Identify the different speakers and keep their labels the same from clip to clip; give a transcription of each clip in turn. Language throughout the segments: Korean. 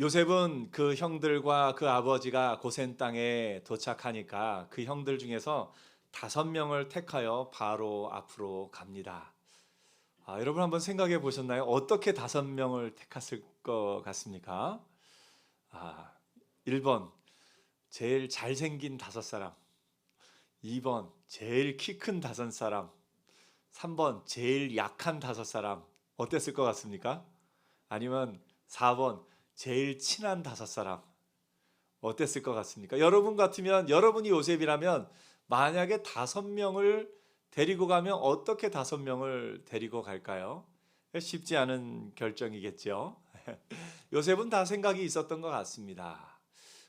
Speaker 1: 요셉은 그 형들과 그 아버지가 고센 땅에 도착하니까 그 형들 중에서 5명을 택하여 바로 앞으로 갑니다. 여러분 한번 생각해 보셨나요? 어떻게 5명을 택했을 것 같습니까? 아, 1번 제일 잘생긴 5사람, 2번 제일 키 큰 5사람, 3번 제일 약한 5사람. 어땠을 것 같습니까? 아니면 4번 제일 친한 5사람. 어땠을 것 같습니까? 여러분 같으면, 여러분이 요셉이라면 만약에 5명을 데리고 가면 어떻게 5명을 데리고 갈까요? 쉽지 않은 결정이겠죠. 요셉은 다 생각이 있었던 것 같습니다.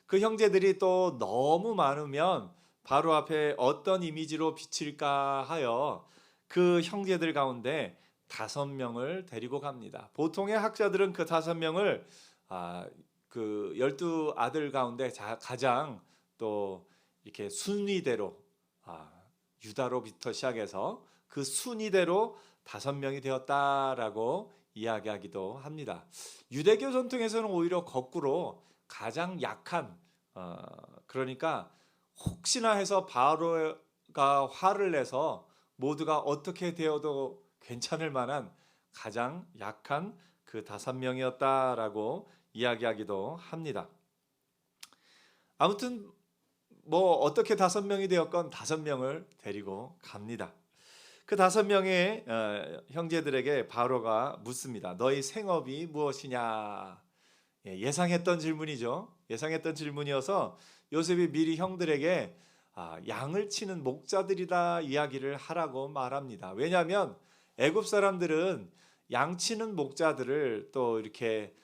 Speaker 1: 그 형제들이 또 너무 많으면 바로 앞에 어떤 이미지로 비칠까 하여 그 형제들 가운데 5명을 데리고 갑니다. 보통의 학자들은 그 5명을 그 12아들 가운데 가장 또 이렇게 순위대로, 유다로부터 시작해서 그 순위대로 5명이 되었다라고 이야기하기도 합니다. 유대교 전통에서는 오히려 거꾸로 가장 약한, 그러니까 혹시나 해서 바로가 화를 내서 모두가 어떻게 되어도 괜찮을 만한 가장 약한 그 5명이었다라고 이야기하기도 합니다. 아무튼 뭐 어떻게 5명이 되었건 5명을 데리고 갑니다. 그 5명의 형제들에게 바로가 묻습니다. 너희 생업이 무엇이냐? 예상했던 질문이죠. 예상했던 질문이어서 요셉이 미리 형들에게 양을 치는 목자들이다 이야기를 하라고 말합니다. 왜냐하면 애굽 사람들은 양 치는 목자들을 또 이렇게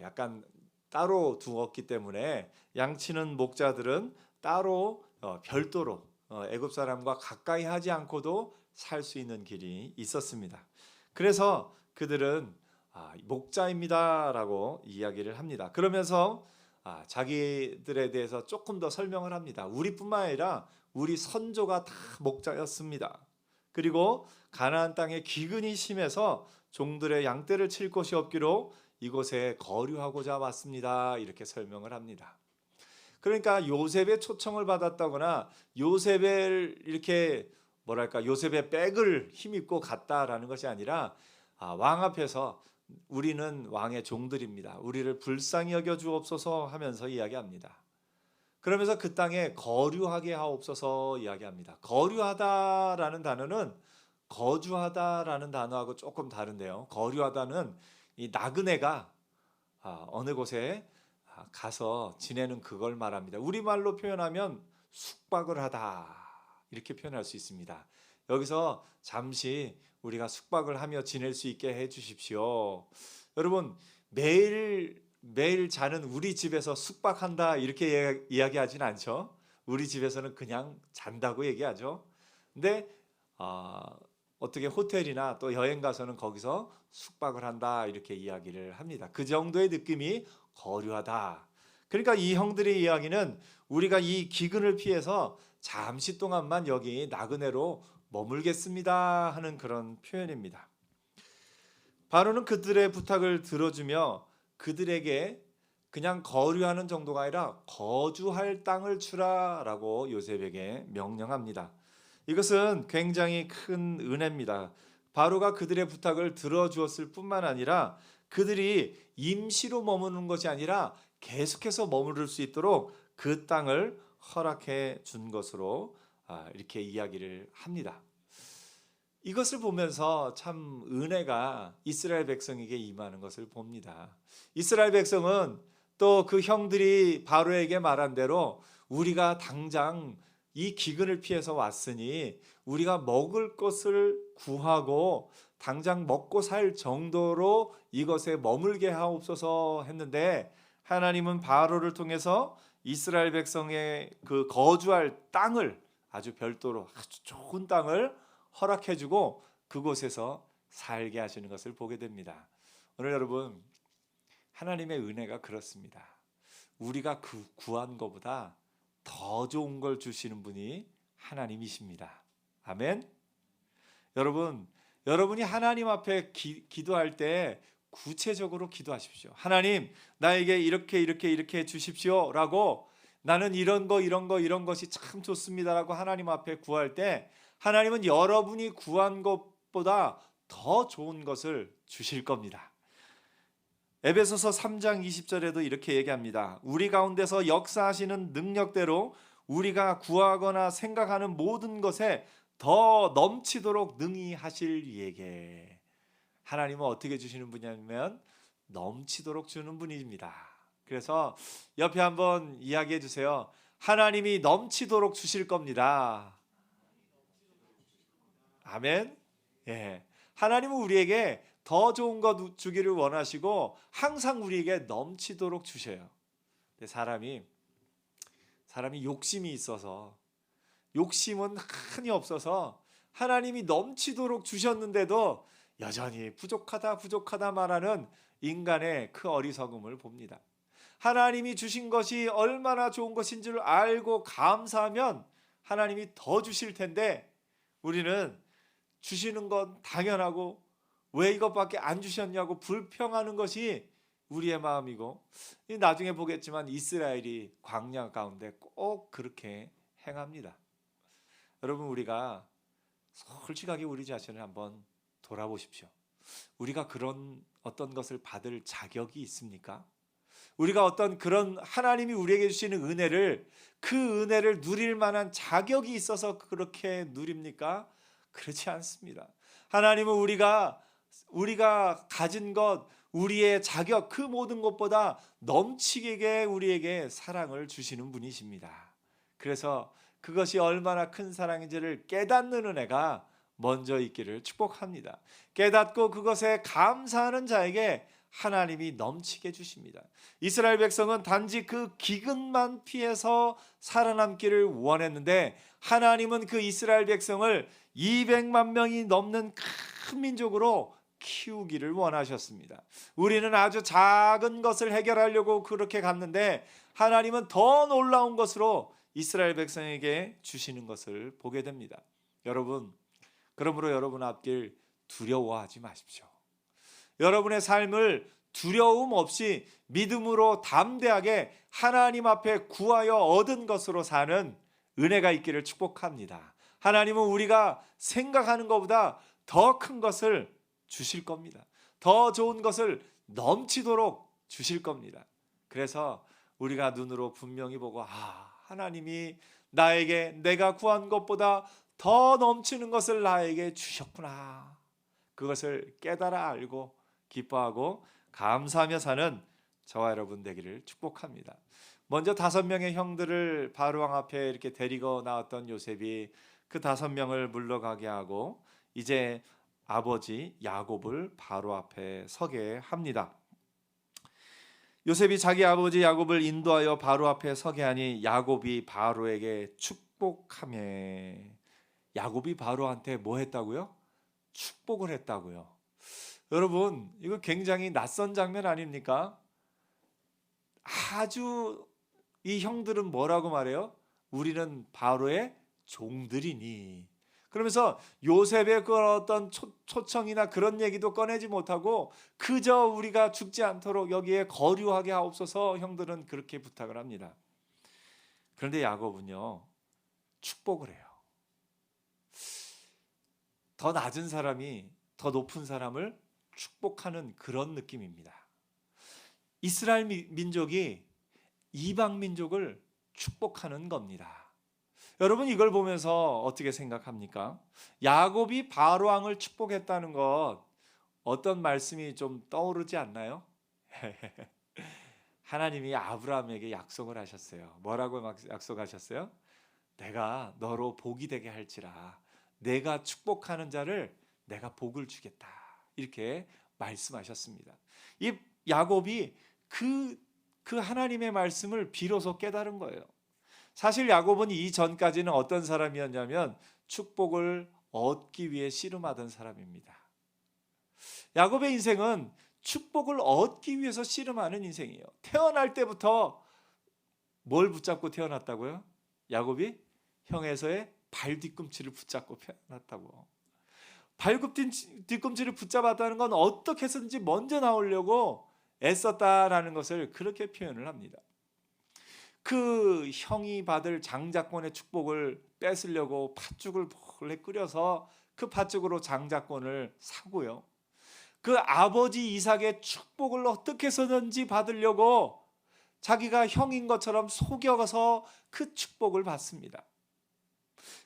Speaker 1: 약간 따로 두었기 때문에 양 치는 목자들은 따로 별도로 애굽 사람과 가까이 하지 않고도 살 수 있는 길이 있었습니다. 그래서 그들은 목자입니다라고 이야기를 합니다. 그러면서 자기들에 대해서 조금 더 설명을 합니다. 우리뿐만 아니라 우리 선조가 다 목자였습니다. 그리고 가나안 땅에 기근이 심해서 종들의 양떼를 칠 곳이 없기로 이곳에 거류하고자 왔습니다. 이렇게 설명을 합니다. 그러니까 요셉의 초청을 받았다거나 요셉을 이렇게 뭐랄까 요셉의 백을 힘입고 갔다라는 것이 아니라 왕 앞에서 우리는 왕의 종들입니다. 우리를 불쌍히 여겨 주옵소서 하면서 이야기합니다. 그러면서 그 땅에 거류하게 하옵소서 이야기합니다. 거류하다라는 단어는 거주하다라는 단어하고 조금 다른데요. 거류하다는 이 나그네가 어느 곳에 가서 지내는 그걸 말합니다. 우리말로 표현하면 숙박을 하다 이렇게 표현할 수 있습니다. 여기서 잠시 우리가 숙박을 하며 지낼 수 있게 해 주십시오. 여러분 매일 자는 우리 집에서 숙박한다 이렇게 이야기하진 않죠. 우리 집에서는 그냥 잔다고 얘기하죠. 근데 어떻게 호텔이나 또 여행 가서는 거기서 숙박을 한다 이렇게 이야기를 합니다. 그 정도의 느낌이 거류하다. 그러니까 이 형들의 이야기는 우리가 이 기근을 피해서 잠시 동안만 여기 나그네로 머물겠습니다 하는 그런 표현입니다. 바로는 그들의 부탁을 들어주며 그들에게 그냥 거류하는 정도가 아니라 거주할 땅을 주라라고 요셉에게 명령합니다. 이것은 굉장히 큰 은혜입니다. 바로가 그들의 부탁을 들어주었을 뿐만 아니라 그들이 임시로 머무는 것이 아니라 계속해서 머무를 수 있도록 그 땅을 허락해 준 것으로 이렇게 이야기를 합니다. 이것을 보면서 참 은혜가 이스라엘 백성에게 임하는 것을 봅니다. 이스라엘 백성은 또 그 형들이 바로에게 말한 대로 우리가 당장 이 기근을 피해서 왔으니 우리가 먹을 것을 구하고 당장 먹고 살 정도로 이것에 머물게 하옵소서 했는데 하나님은 바로를 통해서 이스라엘 백성의 그 거주할 땅을 아주 별도로 아주 좋은 땅을 허락해주고 그곳에서 살게 하시는 것을 보게 됩니다. 오늘 여러분 하나님의 은혜가 그렇습니다. 우리가 구한 것보다 더 좋은 걸 주시는 분이 하나님이십니다. 아멘. 여러분이 하나님 앞에 기도할 때 구체적으로 기도하십시오. 하나님, 나에게 이렇게 주십시오라고, 나는 이런 것이 참 좋습니다라고 하나님 앞에 구할 때 하나님은 여러분이 구한 것보다 더 좋은 것을 주실 겁니다. 에베소서 3장 20절에도 이렇게 얘기합니다. 우리 가운데서 역사하시는 능력대로 우리가 구하거나 생각하는 모든 것에 더 넘치도록 능히 하실 이에게. 하나님은 어떻게 주시는 분이냐면 넘치도록 주는 분입니다. 그래서 옆에 한번 이야기해 주세요. 하나님이 넘치도록 주실 겁니다. 아멘. 예. 하나님은 우리에게 더 좋은 것 주기를 원하시고 항상 우리에게 넘치도록 주셔요. 근데 사람이 욕심이 있어서, 욕심은 한이 없어서 하나님이 넘치도록 주셨는데도 여전히 부족하다 말하는 인간의 그 어리석음을 봅니다. 하나님이 주신 것이 얼마나 좋은 것인 줄 알고 감사하면 하나님이 더 주실 텐데, 우리는 주시는 건 당연하고 왜 이것밖에 안 주셨냐고 불평하는 것이 우리의 마음이고, 나중에 보겠지만 이스라엘이 광야 가운데 꼭 그렇게 행합니다. 여러분, 우리가 솔직하게 우리 자신을 한번 돌아보십시오. 우리가 그런 어떤 것을 받을 자격이 있습니까? 우리가 어떤 그런 하나님이 우리에게 주시는 은혜를, 그 은혜를 누릴 만한 자격이 있어서 그렇게 누립니까? 그렇지 않습니다. 하나님은 우리가 가진 것, 우리의 자격, 그 모든 것보다 넘치게 우리에게 사랑을 주시는 분이십니다. 그래서 그것이 얼마나 큰 사랑인지를 깨닫는 은혜가 먼저 있기를 축복합니다. 깨닫고 그것에 감사하는 자에게 하나님이 넘치게 주십니다. 이스라엘 백성은 단지 그 기근만 피해서 살아남기를 원했는데 하나님은 그 이스라엘 백성을 200만 명이 넘는 큰 민족으로 키우기를 원하셨습니다. 우리는 아주 작은 것을 해결하려고 그렇게 갔는데 하나님은 더 놀라운 것으로 이스라엘 백성에게 주시는 것을 보게 됩니다. 그러므로 여러분 앞길 두려워하지 마십시오. 여러분의 삶을 두려움 없이 믿음으로 담대하게 하나님 앞에 구하여 얻은 것으로 사는 은혜가 있기를 축복합니다. 하나님은 우리가 생각하는 것보다 더 큰 것을 주실 겁니다. 더 좋은 것을 넘치도록 주실 겁니다. 그래서 우리가 눈으로 분명히 보고, 하나님이 나에게 내가 구한 것보다 더 넘치는 것을 나에게 주셨구나. 그것을 깨달아 알고 기뻐하고 감사하며 사는 저와 여러분 되기를 축복합니다. 먼저 5명의 형들을 바로왕 앞에 이렇게 데리고 나왔던 요셉이 그 5명을 물러가게 하고 이제 아버지 야곱을 바로 앞에 서게 합니다. 요셉이 자기 아버지 야곱을 인도하여 바로 앞에 서게 하니 야곱이 바로에게 축복하며, 야곱이 바로한테 뭐 했다고요? 축복을 했다고요. 여러분, 이거 굉장히 낯선 장면 아닙니까? 아주 이 형들은 뭐라고 말해요? 우리는 바로의 종들이니. 그러면서 요셉의 그 어떤 초청이나 그런 얘기도 꺼내지 못하고 그저 우리가 죽지 않도록 여기에 거류하게 하옵소서, 형들은 그렇게 부탁을 합니다. 그런데 야곱은요, 축복을 해요. 더 낮은 사람이 더 높은 사람을 축복하는 그런 느낌입니다. 이스라엘 민족이 이방 민족을 축복하는 겁니다. 여러분, 이걸 보면서 어떻게 생각합니까? 야곱이 바로왕을 축복했다는 것, 어떤 말씀이 좀 떠오르지 않나요? 하나님이 아브라함에게 약속을 하셨어요. 뭐라고 약속하셨어요? 내가 너로 복이 되게 할지라, 내가 축복하는 자를 내가 복을 주겠다, 이렇게 말씀하셨습니다. 이 야곱이 그 하나님의 말씀을 비로소 깨달은 거예요. 사실 야곱은 이전까지는 어떤 사람이었냐면 축복을 얻기 위해 씨름하던 사람입니다. 야곱의 인생은 축복을 얻기 위해서 씨름하는 인생이에요. 태어날 때부터 뭘 붙잡고 태어났다고요? 야곱이 형에서의 발 뒤꿈치를 붙잡고 태어났다고. 뒤꿈치를 붙잡았다는 건 어떻게 해서든지 먼저 나오려고 애썼다라는 것을 그렇게 표현을 합니다. 그 형이 받을 장자권의 축복을 뺏으려고 팥죽을 몰래 끓여서 그 팥죽으로 장자권을 사고요. 그 아버지 이삭의 축복을 어떻게 해서든지 받으려고 자기가 형인 것처럼 속여서 그 축복을 받습니다.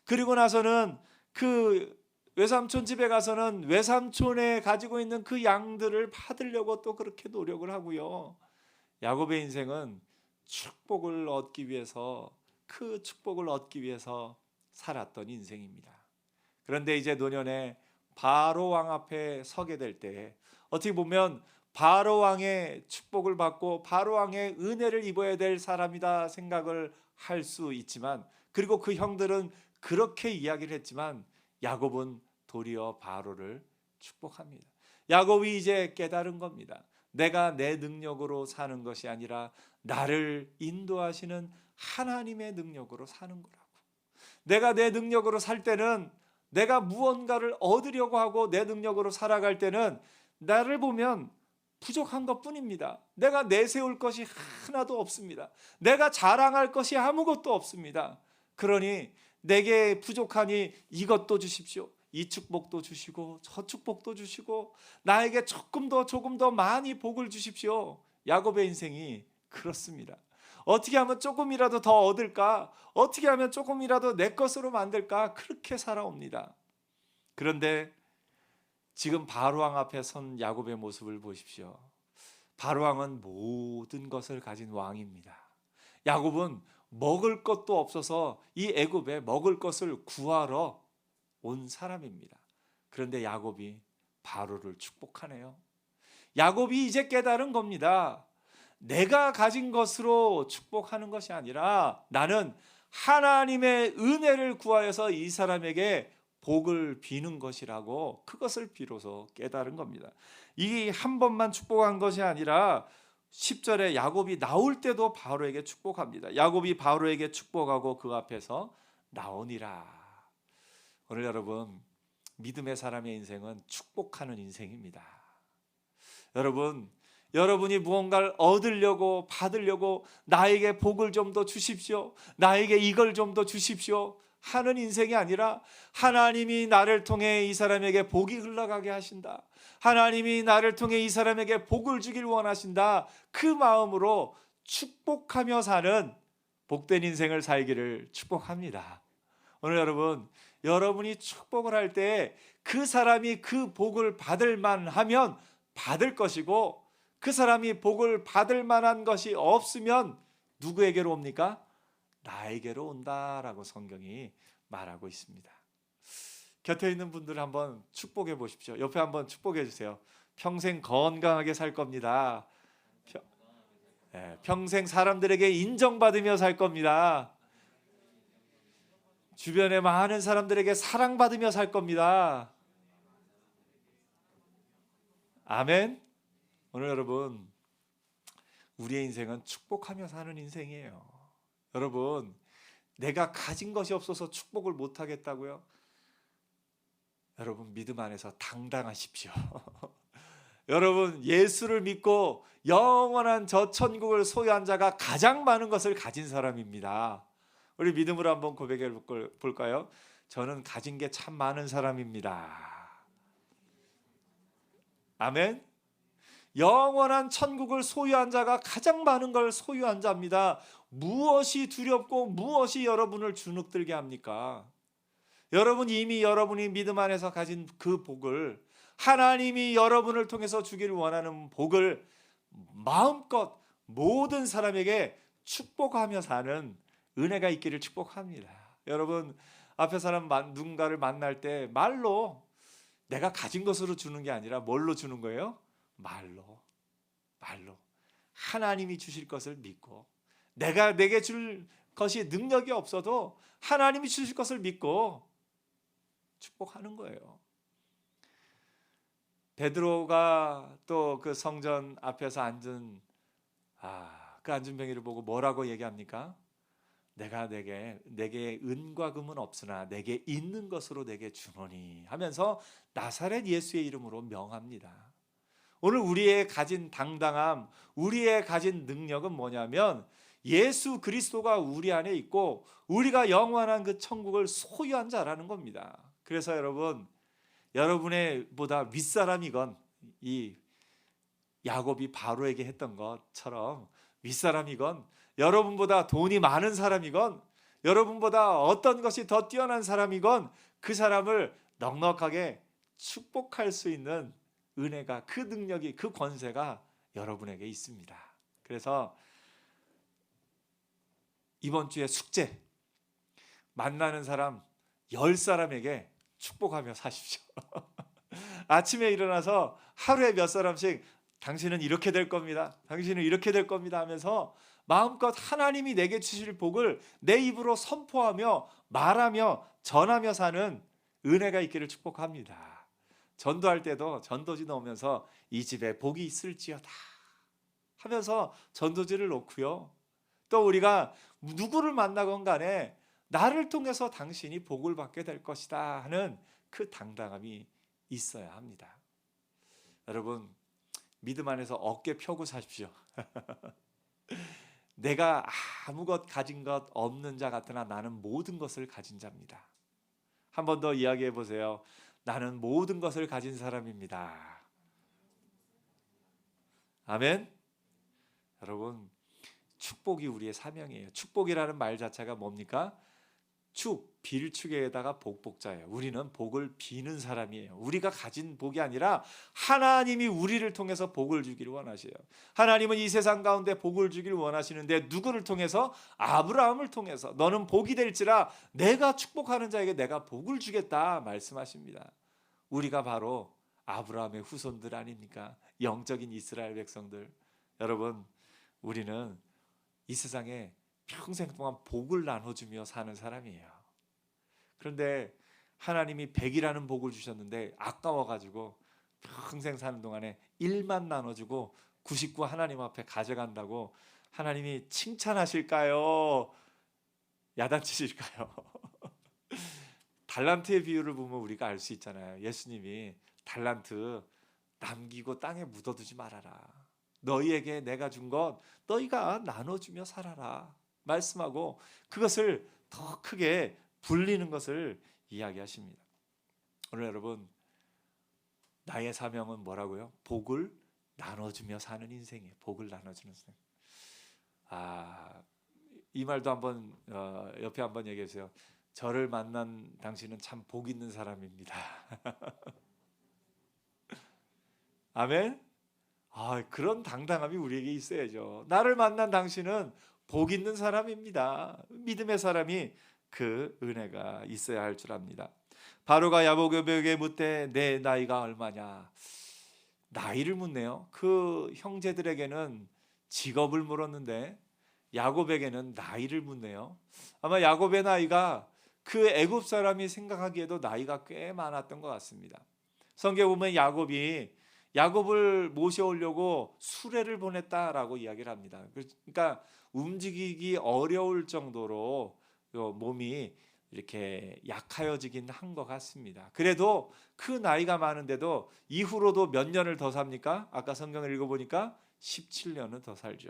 Speaker 1: 그리고 나서는 그 외삼촌 집에 가서는 외삼촌에 가지고 있는 그 양들을 받으려고 또 그렇게 노력을 하고요. 야곱의 인생은 축복을 얻기 위해서, 그 축복을 얻기 위해서 살았던 인생입니다. 그런데 이제 노년에 바로 왕 앞에 서게 될 때 어떻게 보면 바로 왕의 축복을 받고 바로 왕의 은혜를 입어야 될 사람이다 생각을 할 수 있지만, 그리고 그 형들은 그렇게 이야기를 했지만 야곱은 도리어 바로를 축복합니다. 야곱이 이제 깨달은 겁니다. 내가 내 능력으로 사는 것이 아니라 나를 인도하시는 하나님의 능력으로 사는 거라고. 내가 내 능력으로 살 때는, 내가 무언가를 얻으려고 하고 내 능력으로 살아갈 때는 나를 보면 부족한 것뿐입니다. 내가 내세울 것이 하나도 없습니다. 내가 자랑할 것이 아무것도 없습니다. 그러니 내게 부족하니 이것도 주십시오. 이 축복도 주시고 저 축복도 주시고 나에게 조금 더 많이 복을 주십시오. 야곱의 인생이 그렇습니다. 어떻게 하면 조금이라도 더 얻을까? 어떻게 하면 조금이라도 내 것으로 만들까? 그렇게 살아옵니다. 그런데 지금 바로왕 앞에 선 야곱의 모습을 보십시오. 바로왕은 모든 것을 가진 왕입니다. 야곱은 먹을 것도 없어서 이 애굽에 먹을 것을 구하러 온 사람입니다. 그런데 야곱이 바로를 축복하네요. 야곱이 이제 깨달은 겁니다. 내가 가진 것으로 축복하는 것이 아니라 나는 하나님의 은혜를 구하여서 이 사람에게 복을 비는 것이라고, 그것을 비로소 깨달은 겁니다. 이 한 번만 축복한 것이 아니라 10절에 야곱이 나올 때도 바로에게 축복합니다. 야곱이 바로에게 축복하고 그 앞에서 나오니라. 오늘 여러분, 믿음의 사람의 인생은 축복하는 인생입니다. 여러분이 무언가를 얻으려고 받으려고 나에게 복을 좀 더 주십시오, 나에게 이걸 좀 더 주십시오 하는 인생이 아니라, 하나님이 나를 통해 이 사람에게 복이 흘러가게 하신다, 하나님이 나를 통해 이 사람에게 복을 주길 원하신다, 그 마음으로 축복하며 사는 복된 인생을 살기를 축복합니다. 오늘 여러분이 축복을 할 때 그 사람이 그 복을 받을 만하면 받을 것이고, 그 사람이 복을 받을 만한 것이 없으면 누구에게로 옵니까? 나에게로 온다라고 성경이 말하고 있습니다. 곁에 있는 분들 한번 축복해 보십시오. 옆에 한번 축복해 주세요. 평생 건강하게 살 겁니다. 평생 사람들에게 인정받으며 살 겁니다. 주변에 많은 사람들에게 사랑받으며 살 겁니다. 아멘. 오늘 여러분, 우리의 인생은 축복하며 사는 인생이에요. 여러분, 내가 가진 것이 없어서 축복을 못 하겠다고요? 여러분, 믿음 안에서 당당하십시오. 여러분, 예수를 믿고 영원한 저 천국을 소유한 자가 가장 많은 것을 가진 사람입니다. 우리 믿음으로 한번 고백해 볼까요? 저는 가진 게 참 많은 사람입니다. 아멘. 영원한 천국을 소유한 자가 가장 많은 걸 소유한 자입니다. 무엇이 두렵고 무엇이 여러분을 주눅들게 합니까? 여러분이 믿음 안에서 가진 그 복을, 하나님이 여러분을 통해서 주기를 원하는 복을 마음껏 모든 사람에게 축복하며 사는 은혜가 있기를 축복합니다. 여러분, 앞에 사람 누군가를 만날 때 말로, 내가 가진 것으로 주는 게 아니라 뭘로 주는 거예요? 말로. 하나님이 주실 것을 믿고, 내게 줄 것이 능력이 없어도 하나님이 주실 것을 믿고 축복하는 거예요. 베드로가 또 그 성전 앞에서 앉은 그 앉은 병이를 보고 뭐라고 얘기합니까? 내가 내게 은과 금은 없으나 내게 있는 것으로 내게 주노니 하면서 나사렛 예수의 이름으로 명합니다. 오늘 우리의 가진 당당함, 우리의 가진 능력은 뭐냐면 예수 그리스도가 우리 안에 있고 우리가 영원한 그 천국을 소유한 자라는 겁니다. 그래서 여러분의 보다 윗사람이건, 이 야곱이 바로에게 했던 것처럼 윗사람이건, 여러분보다 돈이 많은 사람이건, 여러분보다 어떤 것이 더 뛰어난 사람이건 그 사람을 넉넉하게 축복할 수 있는 은혜가, 그 능력이, 그 권세가 여러분에게 있습니다. 그래서 이번 주에 숙제, 만나는 사람 10사람에게 축복하며 사십시오. 아침에 일어나서 하루에 몇 사람씩 당신은 이렇게 될 겁니다, 당신은 이렇게 될 겁니다 하면서 마음껏 하나님이 내게 주실 복을 내 입으로 선포하며 말하며 전하며 사는 은혜가 있기를 축복합니다. 전도할 때도 전도지 넣으면서 이 집에 복이 있을지어다 하면서 전도지를 놓고요. 또 우리가 누구를 만나건 간에 나를 통해서 당신이 복을 받게 될 것이다 하는 그 당당함이 있어야 합니다. 여러분, 믿음 안에서 어깨 펴고 사십시오. 내가 아무것 가진 것 없는 자 같으나 나는 모든 것을 가진 자입니다. 한 번 더 이야기해 보세요. 나는 모든 것을 가진 사람입니다. 아멘. 여러분, 축복이 우리의 사명이에요. 축복이라는 말 자체가 뭡니까? 빌축에다가 복복자예요. 우리는 복을 비는 사람이에요. 우리가 가진 복이 아니라 하나님이 우리를 통해서 복을 주기를 원하셔요. 하나님은 이 세상 가운데 복을 주기를 원하시는데 누구를 통해서? 아브라함을 통해서. 너는 복이 될지라 내가 축복하는 자에게 내가 복을 주겠다 말씀하십니다. 우리가 바로 아브라함의 후손들 아닙니까? 영적인 이스라엘 백성들. 여러분, 우리는 이 세상에 평생 동안 복을 나눠주며 사는 사람이에요. 그런데 하나님이 100이라는 복을 주셨는데 아까워가지고 평생 사는 동안에 1만 나눠주고 99 하나님 앞에 가져간다고 하나님이 칭찬하실까요? 야단치실까요? 달란트의 비유를 보면 우리가 알 수 있잖아요. 예수님이 달란트 남기고 땅에 묻어두지 말아라. 너희에게 내가 준 것 너희가 나눠주며 살아라 말씀하고 그것을 더 크게 불리는 것을 이야기하십니다. 오늘 여러분, 나의 사명은 뭐라고요? 복을 나눠주며 사는 인생이에요. 복을 나눠주는 인생. 이 말도 한번 옆에 한번 얘기해 주세요. 저를 만난 당신은 참 복 있는 사람입니다. 아멘. 그런 당당함이 우리에게 있어야죠. 나를 만난 당신은 복 있는 사람입니다. 믿음의 사람이 그 은혜가 있어야 할 줄 압니다. 바로가 야곱에게 묻되 내 나이가 얼마냐? 나이를 묻네요. 그 형제들에게는 직업을 물었는데 야곱에게는 나이를 묻네요. 아마 야곱의 나이가 그 애굽 사람이 생각하기에도 나이가 꽤 많았던 것 같습니다. 성경에 보면 야곱을 모셔오려고 수레를 보냈다라고 이야기를 합니다. 그러니까 움직이기 어려울 정도로 몸이 이렇게 약하여지긴 한 것 같습니다. 그래도 그 나이가 많은데도 이후로도 몇 년을 더 삽니까? 아까 성경을 읽어보니까 17년은 더 살죠.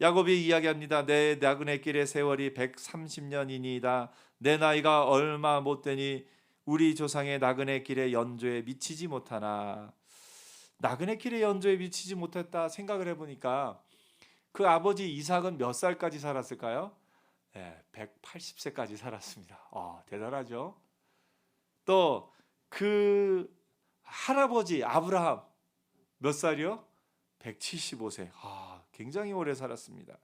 Speaker 1: 야곱이 이야기합니다. 내 나그네 길의 세월이 130년이니이다. 내 나이가 얼마 못되니 우리 조상의 나그네 길의 연조에 미치지 못하나. 나그네 길의 연조에 미치지 못했다 생각을 해보니까 그 아버지 이삭은 몇 살까지 살았을까요? 180세까지 살았습니다. 대단하죠. 또 그 할아버지 아브라함 몇 살이요? 175세. 굉장히 오래 살았습니다.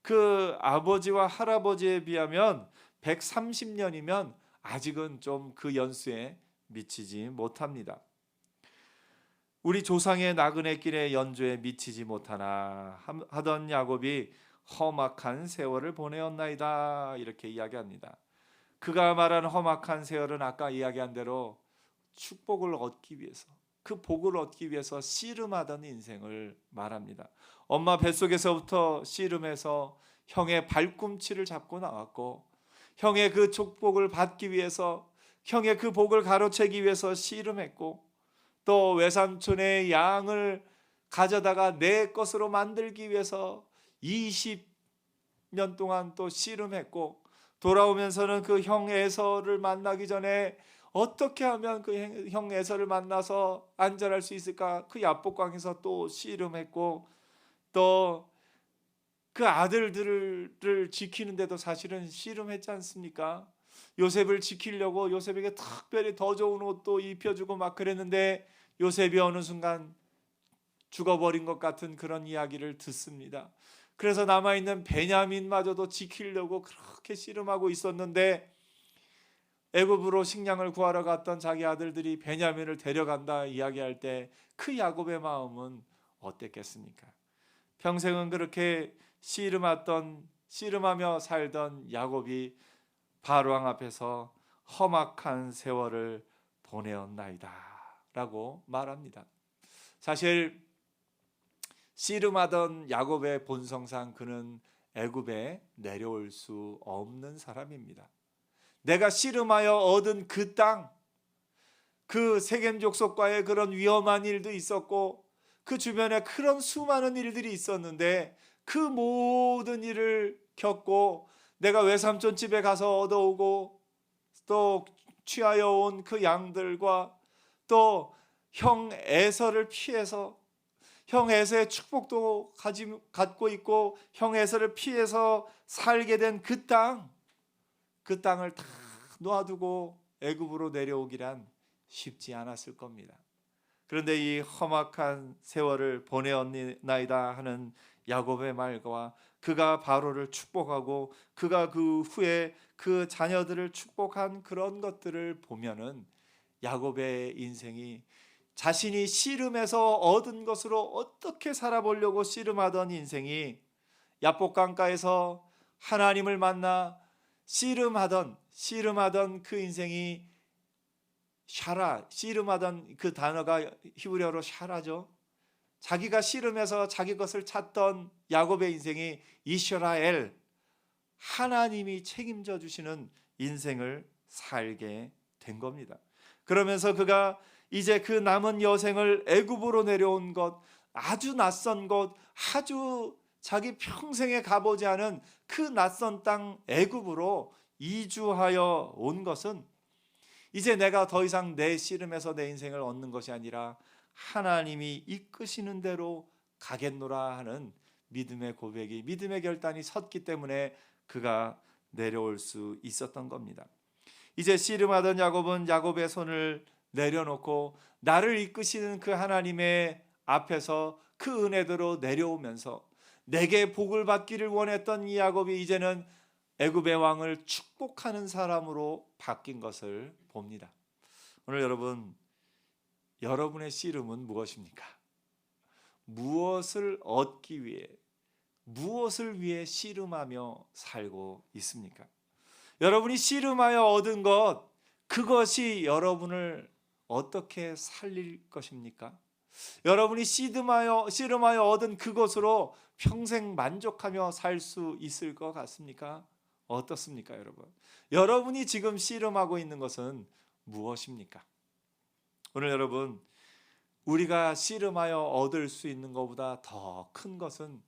Speaker 1: 그 아버지와 할아버지에 비하면 130년이면 아직은 좀 그 연수에 미치지 못합니다. 우리 조상의 나그네 길의 연조에 미치지 못하나 하던 야곱이 험악한 세월을 보내었나이다 이렇게 이야기합니다. 그가 말한 험악한 세월은 아까 이야기한 대로 축복을 얻기 위해서, 그 복을 얻기 위해서 씨름하던 인생을 말합니다. 엄마 뱃속에서부터 씨름해서 형의 발꿈치를 잡고 나왔고, 형의 그 축복을 받기 위해서, 형의 그 복을 가로채기 위해서 씨름했고, 또 외삼촌의 양을 가져다가 내 것으로 만들기 위해서 20년 동안 또 씨름했고, 돌아오면서는 그 형 에서를 만나기 전에 어떻게 하면 그 형 에서를 만나서 안전할 수 있을까, 그 야복강에서 또 씨름했고, 또 그 아들들을 지키는데도 사실은 씨름했지 않습니까? 요셉을 지키려고 요셉에게 특별히 더 좋은 옷도 입혀주고 막 그랬는데, 요셉이 어느 순간 죽어버린 것 같은 그런 이야기를 듣습니다. 그래서 남아있는 베냐민마저도 지키려고 그렇게 씨름하고 있었는데, 애굽으로 식량을 구하러 갔던 자기 아들들이 베냐민을 데려간다 이야기할 때 그 야곱의 마음은 어땠겠습니까? 평생은 그렇게 씨름하며 살던 야곱이 바로왕 앞에서 험악한 세월을 보내었나이다 라고 말합니다. 사실 씨름하던 야곱의 본성상 그는 애굽에 내려올 수 없는 사람입니다. 내가 씨름하여 얻은 그 땅, 그 세겜 족속과의 그런 위험한 일도 있었고, 그 주변에 그런 수많은 일들이 있었는데, 그 모든 일을 겪고 내가 외삼촌 집에 가서 얻어오고 또 취하여 온 그 양들과 또 형 에서를 피해서, 형 에서의 축복도 갖고 있고 형 에서를 피해서 살게 된 그 땅을 다 놓아두고 애굽으로 내려오기란 쉽지 않았을 겁니다. 그런데 이 험악한 세월을 보내었나이다 하는 야곱의 말과 그가 바로를 축복하고 그가 그 후에 그 자녀들을 축복한 그런 것들을 보면은, 야곱의 인생이 자신이 씨름해서 얻은 것으로 어떻게 살아보려고 씨름하던 인생이 야복강가에서 하나님을 만나 씨름하던 그 인생이 씨름하던 그 단어가 히브리어로 샤라죠. 자기가 씨름해서 자기 것을 찾던 야곱의 인생이 이스라엘, 하나님이 책임져 주시는 인생을 살게 된 겁니다. 그러면서 그가 이제 그 남은 여생을 애굽으로 내려온 것, 아주 낯선 곳, 아주 자기 평생에 가보지 않은 그 낯선 땅 애굽으로 이주하여 온 것은, 이제 내가 더 이상 내 씨름에서 내 인생을 얻는 것이 아니라 하나님이 이끄시는 대로 가겠노라 하는 믿음의 고백이, 믿음의 결단이 섰기 때문에 그가 내려올 수 있었던 겁니다. 이제 씨름하던 야곱은 야곱의 손을 내려놓고 나를 이끄시는 그 하나님의 앞에서 그 은혜대로 내려오면서 내게 복을 받기를 원했던 이 야곱이 이제는 애굽의 왕을 축복하는 사람으로 바뀐 것을 봅니다. 오늘 여러분의 씨름은 무엇입니까? 무엇을 얻기 위해, 무엇을 위해 씨름하며 살고 있습니까? 여러분이 씨름하여 얻은 것, 그것이 여러분을 어떻게 살릴 것입니까? 여러분이 씨름하여 얻은 그것으로 평생 만족하며 살 수 있을 것 같습니까? 어떻습니까, 여러분? 여러분이 지금 씨름하고 있는 것은 무엇입니까? 오늘 여러분, 우리가 씨름하여 얻을 수 있는 것보다 더 큰 것은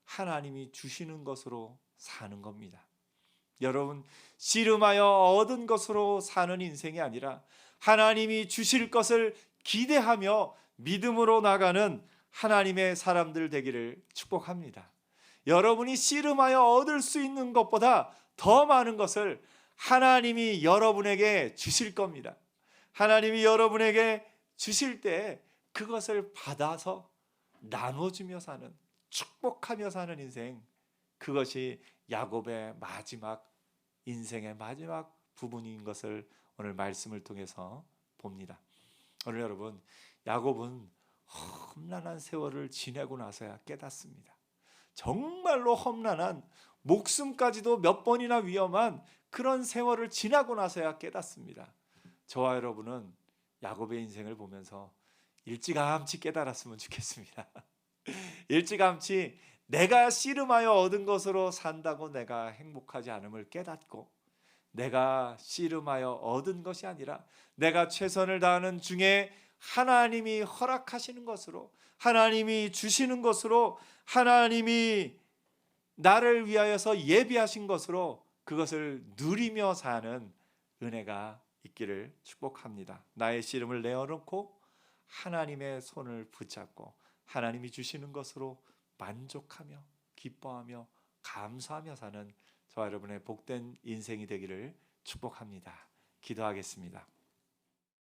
Speaker 1: 하나님이 주시는 것으로 사는 겁니다. 여러분, 씨름하여 얻은 것으로 사는 인생이 아니라 하나님이 주실 것을 기대하며 믿음으로 나가는 하나님의 사람들 되기를 축복합니다. 여러분이 씨름하여 얻을 수 있는 것보다 더 많은 것을 하나님이 여러분에게 주실 겁니다. 하나님이 여러분에게 주실 때 그것을 받아서 나눠주며 사는, 축복하며 사는 인생, 그것이 야곱의 인생의 마지막 부분인 것을 오늘 말씀을 통해서 봅니다. 오늘 여러분, 야곱은 험난한 세월을 지내고 나서야 깨닫습니다. 정말로 험난한, 목숨까지도 몇 번이나 위험한 그런 세월을 지나고 나서야 깨닫습니다. 저와 여러분은 야곱의 인생을 보면서 일찌감치 깨달았으면 좋겠습니다. 일찌감치 내가 씨름하여 얻은 것으로 산다고 내가 행복하지 않음을 깨닫고, 내가 씨름하여 얻은 것이 아니라 내가 최선을 다하는 중에 하나님이 허락하시는 것으로, 하나님이 주시는 것으로, 하나님이 나를 위하여서 예비하신 것으로 그것을 누리며 사는 은혜가 있기를 축복합니다. 나의 씨름을 내어놓고 하나님의 손을 붙잡고 하나님이 주시는 것으로 만족하며 기뻐하며 감사하며 사는 저와 여러분의 복된 인생이 되기를 축복합니다. 기도하겠습니다.